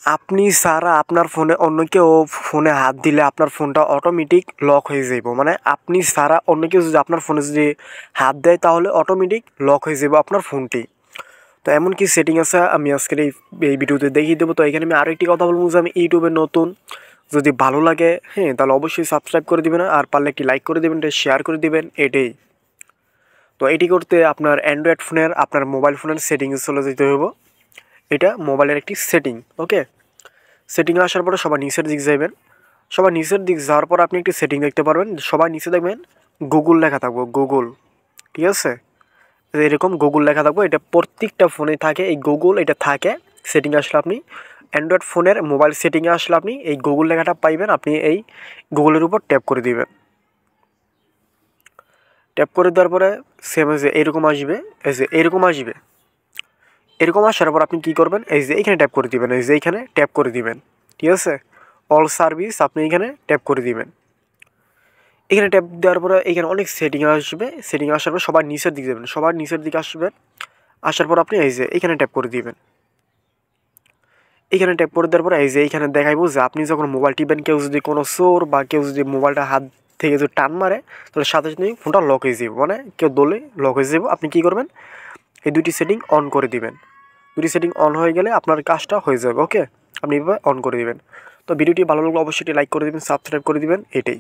আপনি ছাড়া আপনার ফোনে অন্য কেউ ফোনে হাত দিলে আপনার ফোনটা অটোমেটিক লক হয়ে যাইব। মানে আপনি ছাড়া অন্য কেউ যদি আপনার ফোনে যদি হাত দেয় তাহলে অটোমেটিক লক হয়ে যাব আপনার ফোনটি। তো এমন কি সেটিং আছে আমি আজকের এই ভিডিওতে দেখিয়ে দেবো। তো এখানে আমি আরও একটি কথা বলবো যে আমি ইউটিউবে নতুন, যদি ভালো লাগে হ্যাঁ তাহলে অবশ্যই সাবস্ক্রাইব করে দিবেন, আর পারলে একটি লাইক করে দেবেন, এটা শেয়ার করে দিবেন, এটাই। তো এটি করতে আপনার অ্যান্ড্রয়েড ফোনের আপনার মোবাইল ফোনের সেটিংয়ে চলে যেতে হবে। এটা মোবাইলের একটি সেটিং, ওকে। সেটিংয়ে আসার পরে সবার নিচের দিক যাবেন। সবার নিচের দিক যাওয়ার পর আপনি একটি সেটিং দেখতে পারবেন, সবার নিচে দেখবেন গুগল লেখা থাকবো, গুগল, ঠিক আছে। এরকম গুগল লেখা থাকবো, এটা প্রত্যেকটা ফোনে থাকে, এই গুগল এটা থাকে। সেটিংয়ে আসলে আপনি অ্যান্ড্রয়েড ফোনের মোবাইল সেটিংয়ে আসলে আপনি এই গুগল লেখাটা পাইবেন, আপনি এই গুগলের উপর ট্যাপ করে দিবেন। ট্যাপ করে দেওয়ার পরে সেম যে এরকম আসবে, এই যে এরকম আসবে। এরকম আসার পর আপনি কী করবেন, এই যে এইখানে ট্যাপ করে দিবেন, এই যে এইখানে ট্যাপ করে দিবেন, ঠিক আছে। অল সার্ভিস আপনি এখানে ট্যাপ করে দিবেন। এখানে ট্যাপ দেওয়ার পরে এখানে অনেক সেটিং আসবে। সেটিং আসার পর সবার নিচের দিকে যাবেন, সবার নিচের দিকে আসবেন। আসার পর আপনি এই যে এইখানে ট্যাপ করে দিবেন। এখানে ট্যাপ করে দেওয়ার পরে এই যে এইখানে দেখাইবো যে আপনি যখন মোবাইল টিপবেন, কেউ যদি কোনো চোর বা কেউ যদি মোবাইলটা হাত থেকে যদি টান মারে তাহলে সাথে সাথে ফোনটা লক হয়ে যাবে, মানে কেউ দলে লক হয়ে যাবে। আপনি কী করবেন, এই দুটি সেটিং অন করে দিবেন। দুটি সেটিং অন হয়ে গেলে আপনার কাজটা হয়ে যাবে, ওকে। আপনি এভাবে অন করে দিবেন। তো ভিডিওটি ভালো লাগলে অবশ্যই লাইক করে দিবেন, সাবস্ক্রাইব করে দিবেন, এটাই।